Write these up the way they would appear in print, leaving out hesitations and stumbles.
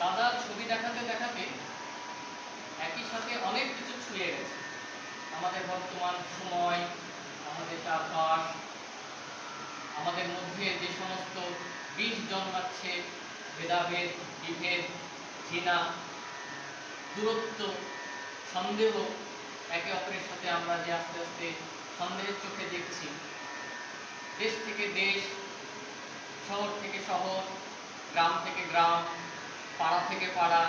দাদা ছবি দেখাতে দেখাতে একই সাথে অনেক কিছু ছুঁয়ে গেছে। আমাদের বর্তমান সময়, আমাদের চারপাশ, আমাদের মধ্যে যে সমস্ত বীজ জন্মাচ্ছে, ভেদাভেদ, বিভেদ, ঘৃণা, দূরত্ব, সন্দেহ, একে অপরের সাথে আমরা যে আস্তে আস্তে সন্দেহের চোখে দেখছি, দেশ থেকে দেশ, শহর থেকে শহর, গ্রাম থেকে গ্রাম, পাড়া থেকে পাড়া,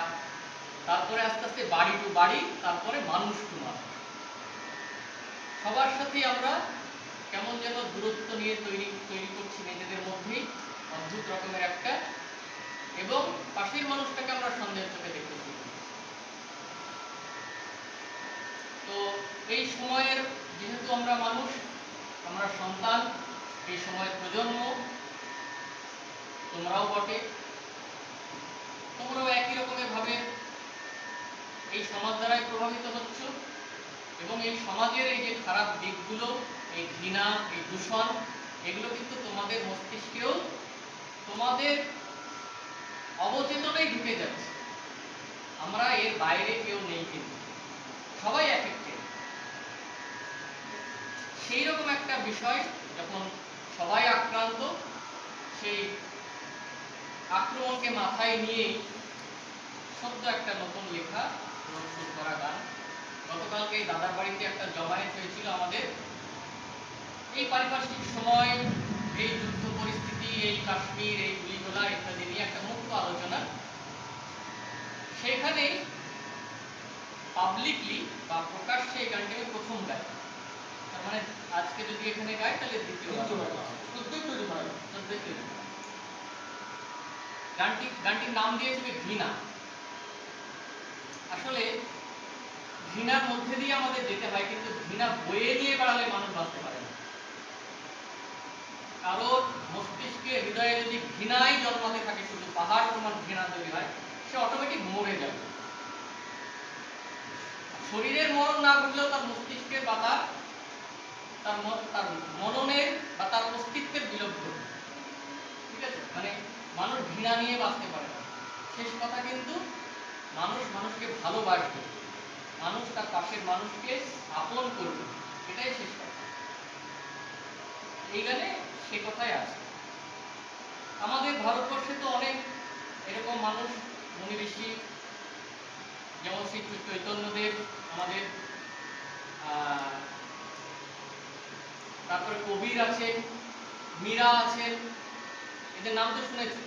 তারপরে আস্তে আস্তে বাড়ি টু বাড়ি, তারপরে মানুষ টু মানুষ, সবার সাথেই আমরা কেমন যেন দূরত্ব নিয়ে তৈরি করছি নিজেদের মধ্যেই, অদ্ভুত রকমের একটা, এবং পাশের মানুষটাকে আমরা সন্দেহের চোখে দেখতেছি। তো এই সময়ের, যেহেতু আমরা মানুষ, আমরা সন্তান, এই সময়ের প্রজন্ম, তোমরাও বটে, তোমরাও একই রকমের ভাবে এই সমাজ দ্বারাই প্রভাবিত হচ্ছ, এবং এই সমাজের এই যে খারাপ দিকগুলো, এই ঘৃণা, এই দূষণ, এগুলো কিন্তু তোমাদের মস্তিষ্কেও, তোমাদের অবচেতনেই ঢুকে যাচ্ছে। আমরা এর বাইরে কেউ নেই, কিন্তু সবাই এফেক্টেড। সেই রকম একটা বিষয় যখন সবাই আক্রান্ত, সেই আক্রমণকে মাথায় নিয়েই সদ্য একটা নতুন লেখা এবং সুর করা গান। গতকালকে দাদার বাড়িতে একটা জমায়েত হয়েছিল আমাদের, এই পারিপার্শ্বিক সময়, এই যুদ্ধ পরিস্থিতি, এই কাশ্মীর, এই গুলিগোলা ইত্যাদি নিয়ে একটা মুক্ত আলোচনা। সেখানে পাবলিকলি বা প্রকাশ্যে এই গানটি আমি প্রথম গাই। তার মানে আজকে যদি এখানে গাই তাহলে দ্বিতীয় গানটির নাম দিয়েছি ঘৃণা। আসলে ঘৃণার মধ্যে দিয়ে আমাদের যেতে হয়, কিন্তু ঘৃণা বয়ে নিয়ে বেড়ালে মানুষ বাঁচতে পারে না। কারোর মস্তিষ্কে, হৃদয়ে যদি ঘৃণাই জন্মাতে থাকে, শুধু পাহাড় সমান ঘৃণা তৈরি হয়, সে অটোমেটিক মরে যাবে। শরীরের মরণ না ঘটলেও তার মস্তিষ্কের বা তার মননের বা তার অস্তিত্বের বিলোপ ঘটবে। ঠিক আছে, মানে মানুষ ঘৃণা নিয়ে বাঁচতে পারে না। শেষ কথা কিন্তু মানুষ মানুষকে ভালোবাসবে, মানুষ তার পাশের মানুষকে আপন করবে, এটাই শেষ কথা। এই গানে সে কথাই আছে। আমাদের ভারতবর্ষে তো অনেক এরকম মানুষ, মুনি ঋষি, যেমন শ্রী চৈতন্যদেব আমাদের, তারপরে কবির আছেন, মীরা আছেন, এদের নাম তো শুনেছি।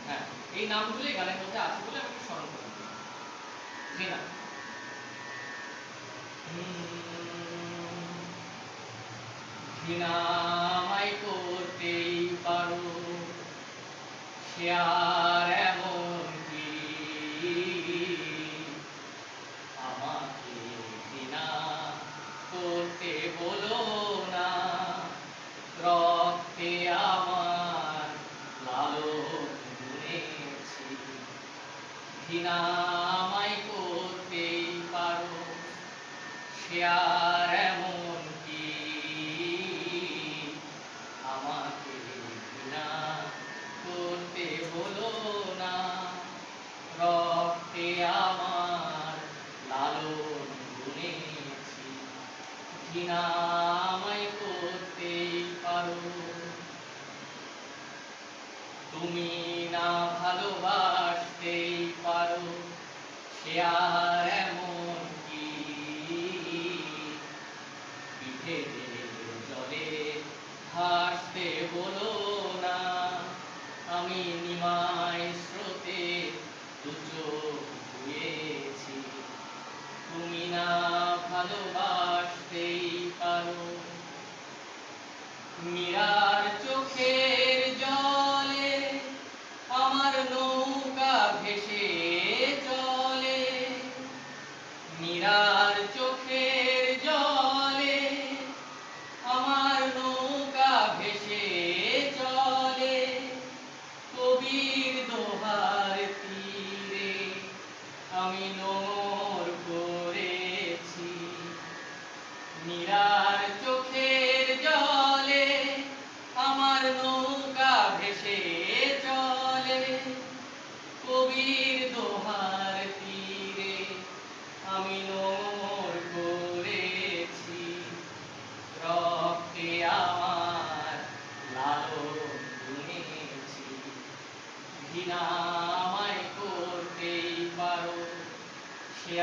হ্যাঁ, এই নামগুলো গানের মধ্যে আছে বলে আমি স্মরণ করি। ঘৃণা। ঘৃণামাই করতেই পারো, সে আর এমন কি, আমাকে ঘৃণা করতে বলো না, রক্তে আমার লালন গুনেছি। ঘৃণামাই করতেই পারো, সে আর এমন কি, আমাকে ঘৃণা করতে বলো না, রক্তে আমার লালন গুনেছি। ঘৃণামাই করতেই পারো। তুমি না ভালোবাসতেই পারো, সে আর এমন কি, বিভেদের জলে ভাসতে বলো না, আমি নিমাই স্রোতে দুচোখ ধুয়েছি। তুমি না ভালোবাসতেই পারো। মীরার চোখের জলে আমার নৌকা ভেসে চলে, মীরার চোখের জলে আমার নৌকা ভেসে চলে, কবির দোহার তীরে আমি নোঙর করেছি। মীরার চোখের জলে আমার নৌকা ভেসে চলে, কবির দোহার আমি নোংর করেছি, রক্তে আমার লালন বুনেছি। ঘৃণা আমায় করতেই পারো, সে